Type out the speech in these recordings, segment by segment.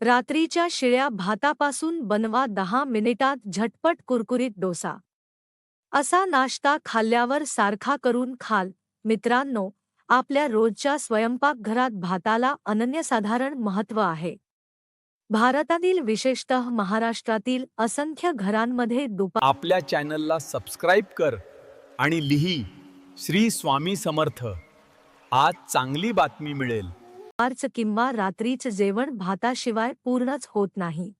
रात्रीच्या शिळ्या भातापासून बनवा 10 मिनिटात झटपट कुरकुरीत डोसा. असा नाश्ता खाल्ल्यावर सारखा करून खाल. मित्रांनो, आपल्या रोजच्या स्वयंपाकघरात भाताला अनन्यसाधारण महत्त्व आहे. भारतातील विशेषतः महाराष्ट्रातील असंख्य घरांमध्ये आपल्या चॅनलला सबस्क्राईब कर आणि लिही श्री स्वामी समर्थ. आज चांगली बातमी मिळेल. दुपारचं किंवा रात्रीचं जेवण भाताशिवाय पूर्णच होत नाही.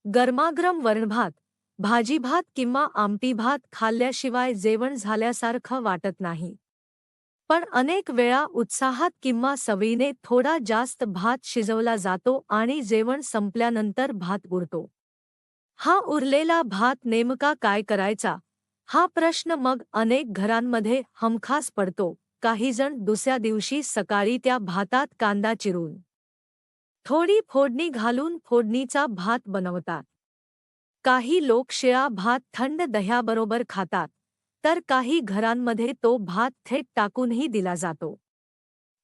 गरमागरम वरणभात, भाजीभात किंवा आमटी भात खाल्ल्याशिवाय जेवण झाल्यासारखं वाटत नाही. पण अनेक वेळा उत्साहात किंवा सवयीने थोडा जास्त भात शिजवला जातो आणि जेवण संपल्यानंतर भात उरतो. हा उरलेला भात नेमका काय करायचा, हा प्रश्न मग अनेक घरांमध्ये हमखास पडतो. काही जण दुसऱ्या दिवशी सकाळी त्या भातात कांदा चिरून थोडी फोडणी घालून फोडणीचा भात बनवतात. काही लोक शिळा भात थंड दह्याबरोबर खातात, तर काही घरांमध्ये तो भात थेट टाकूनही दिला जातो.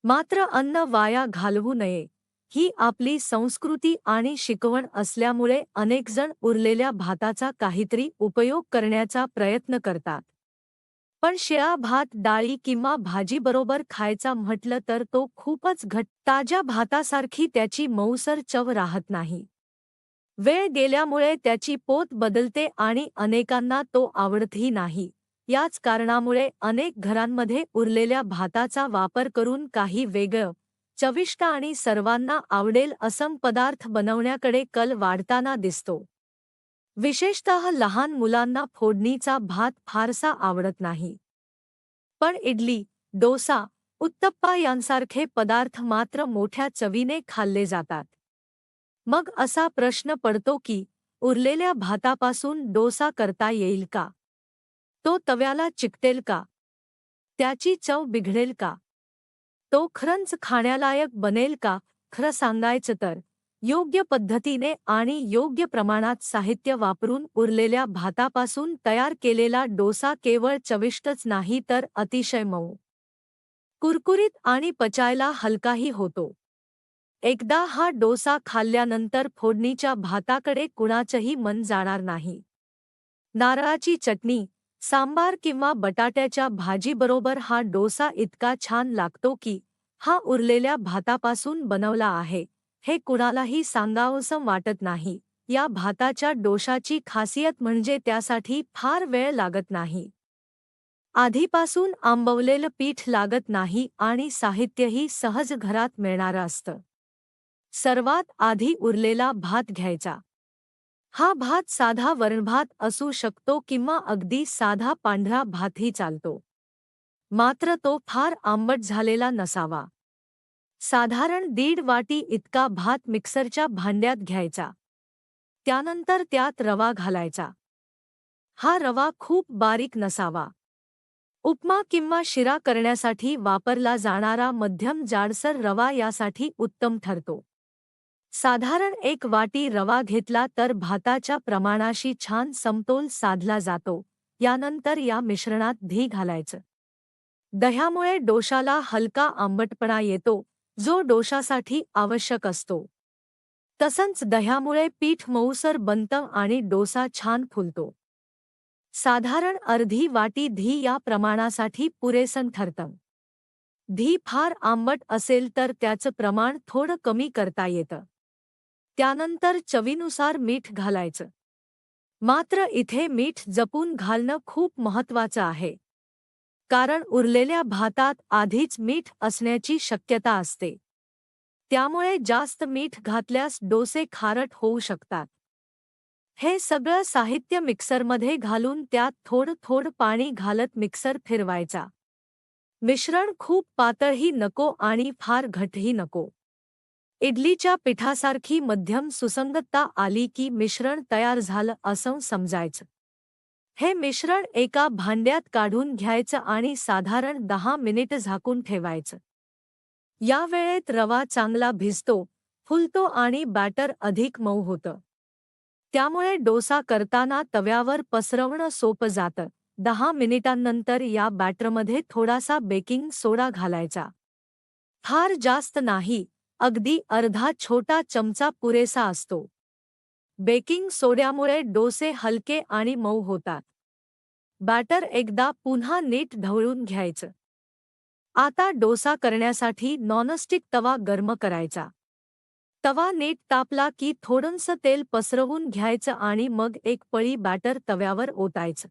मात्र अन्न वाया घालवू नये, ही आपली संस्कृती आणि शिकवण असल्यामुळे अनेकजण उरलेल्या भाताचा काहीतरी उपयोग करण्याचा प्रयत्न करतात. पण शिळा भात डाळी किंवा भाजीबरोबर खायचा म्हटलं तर तो खूपच घट्ट, ताज्या भातासारखी त्याची मऊसर चव राहत नाही. वेळ गेल्यामुळे त्याची पोत बदलते आणि अनेकांना तो आवडतही नाही. याच कारणामुळे अनेक घरांमध्ये उरलेल्या भाताचा वापर करून काही वेगळं, चविष्ट आणि सर्वांना आवडेल असं पदार्थ बनवण्याकडे कल वाढताना दिसतो. विशेषतः लहान मुलांना फोडणीचा भात फारसा आवडत नाही. पण इडली, डोसा, उत्तप्पा यांसारखे पदार्थ मात्र मोठ्या चवीने खाल्ले जातात. मग असा प्रश्न पडतो की उरलेल्या भातापासून डोसा करता येईल का? तो तव्याला चिकटेल का? त्याची चव बिघडेल का? तो खरंच खाण्यालायक बनेल का? खरं सांगायचं तर योग्य पद्धतीने आणि योग्य प्रमाणात साहित्य वापरून उरलेल्या भातापासून तयार केलेला डोसा केवळ चविष्टच नाही तर अतिशय मऊ, कुरकुरीत आणि पचायला हलकाही होतो. एकदा हा डोसा खाल्ल्यानंतर फोडणीच्या भाताकडे कुणाचंही मन जाणार नाही. नारळाची चटणी, सांबार किंवा बटाट्याच्या भाजीबरोबर हा डोसा इतका छान लागतो की हा उरलेल्या भातापासून बनवला आहे, हे कुणालाही सांगावंसं वाटत नाही. या भाताच्या डोशाची खासियत म्हणजे त्यासाठी फार वेळ लागत नाही. आधीपासून आंबवलेलं पीठ लागत नाही आणि साहित्यही सहज घरात मिळणारं असतं. सर्वात आधी उरलेला भात घ्यायचा. हा भात साधा वरणभात असू शकतो किंवा अगदी साधा पांढरा भातही चालतो. मात्र तो फार आंबट झालेला नसावा. साधारण 1.5 वाटी इतका भात मिक्सरच्या भांड्यात घ्यायचा. त्यानंतर त्यात रवा घालायचा. हा रवा खूप बारीक नसावा. उपमा किंवा शिरा करण्यासाठी वापरला जाणारा मध्यम जाडसर रवा यासाठी उत्तम ठरतो. साधारण 1 वाटी रवा घेतला तर भाताच्या प्रमाणाशी छान समतोल साधला जातो. यानंतर या मिश्रणात दही घालायचं. दह्यामुळे डोशाला हलका आंबटपणा येतो, जो डोशासाठी आवश्यक असतो. तसंच दह्यामुळे पीठ मऊसर बनतं आणि डोसा छान फुलतो. साधारण अर्धी वाटी दही या प्रमाणासाठी पुरेसं ठरतं. दही फार आंबट असेल तर त्याचं प्रमाण थोडं कमी करता येतं. त्यानंतर चवीनुसार मीठ घालायचं. मात्र इथे मीठ जपून घालणं खूप महत्त्वाचं आहे. कारण उरलेल्या भातात आधीच मीठ असण्याची शक्यता असते. त्यामुळे जास्त मीठ घातल्यास डोसे खारट होऊ शकतात. हे सगळं साहित्य मिक्सरमध्ये घालून त्यात थोडं थोडं पाणी घालत मिक्सर फिरवायचा. मिश्रण खूप पातळही नको आणि फार घट्टही नको. इडलीच्या पिठासारखी मध्यम सुसंगतता आली की मिश्रण तयार झालं असं समजायचं. हे मिश्रण एका भांड्यात काढून घ्यायचं आणि साधारण 10 मिनिटं झाकून ठेवायचं. या वेळेत रवा चांगला भिजतो, फुलतो आणि बॅटर अधिक मऊ होतं. त्यामुळे डोसा करताना तव्यावर पसरवणं सोपं जातं. 10 मिनिटांनंतर या बॅटरमध्ये थोडासा बेकिंग सोडा घालायचा. फार जास्त नाही, अगदी अर्धा छोटा चमचा पुरेसा असतो. बेकिंग सोड्यामुळे डोसे हलके आणि मऊ होतात. बॅटर एकदा पुन्हा नीट ढवळून घ्यायचं. आता डोसा करण्यासाठी नॉनस्टिक तवा गरम करायचा. तवा नीट तापला की थोडंसं तेल पसरवून घ्यायचं आणि मग एक पळी बॅटर तव्यावर ओतायचं.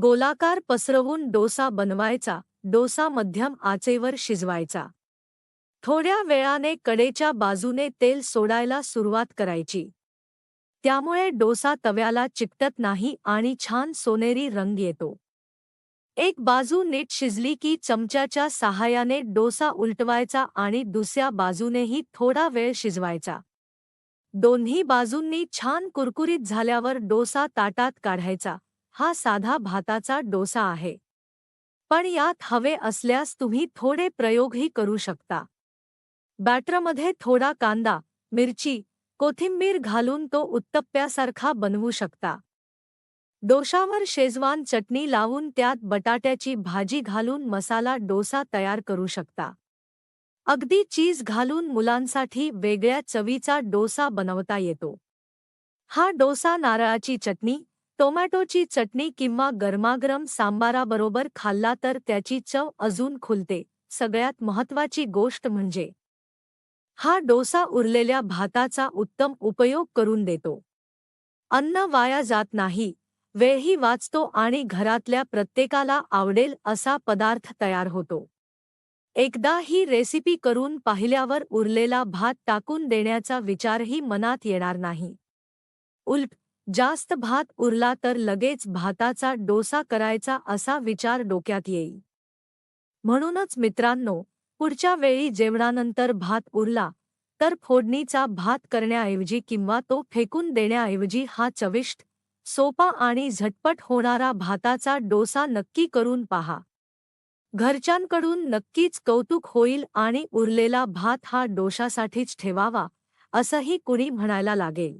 गोलाकार पसरवून डोसा बनवायचा. डोसा मध्यम आचेवर शिजवायचा. थोड्या वेळाने कडेच्या बाजूने तेल सोडायला सुरुवात करायची. त्यामुळे डोसा तव्याला चिकटत नाही आणि छान सोनेरी रंग येतो. एक बाजू नीट शिजली की चमच्याच्या सहाय्याने डोसा उलटवायचा आणि दुसऱ्या बाजूनेही थोडा वेळ शिजवायचा. दोन्ही बाजूंनी छान कुरकुरीत झाल्यावर डोसा ताटात काढायचा. हा साधा भाताचा डोसा आहे. पण यात हवे असल्यास तुम्ही थोडे प्रयोगही करू शकता. बॅटरमध्ये थोडा कांदा, मिरची, कोथिंबीर घालून तो उत्तप्प्यासारखा बनवू शकता. डोशावर शेजवान चटणी लावून त्यात बटाट्याची भाजी घालून मसाला डोसा तयार करू शकता. अगदी चीज घालून मुलांसाठी वेगळ्या चवीचा डोसा बनवता येतो. हा डोसा नारळाची चटणी, टोमॅटोची चटणी किंवा गरमागरम सांबाराबरोबर खाल्ला तर त्याची चव अजून खुलते. सगळ्यात महत्त्वाची गोष्ट म्हणजे हा डोसा उरलेल्या भाताचा उत्तम उपयोग करून देतो. अन्न वाया जात नाही, वेळही वाचतो आणि घरातल्या प्रत्येकाला आवडेल असा पदार्थ तयार होतो. एकदा ही रेसिपी करून पाहिल्यावर उरलेला भात टाकून देण्याचा विचारही मनात येणार नाही. उलट, जास्त भात उरला तर लगेच भाताचा डोसा करायचा असा विचार डोक्यात येईल. म्हणूनच मित्रांनो, पुढच्या वेळी जेवणानंतर भात उरला तर फोडणीचा भात करण्याऐवजी किंवा तो फेकून देण्याऐवजी हा चविष्ट, सोपा आणि झटपट होणारा भाताचा डोसा नक्की करून पहा. घरच्यांकडून नक्कीच कौतुक होईल आणि उरलेला भात हा डोशासाठीच ठेवावा असंही कुणी म्हणायला लागेल.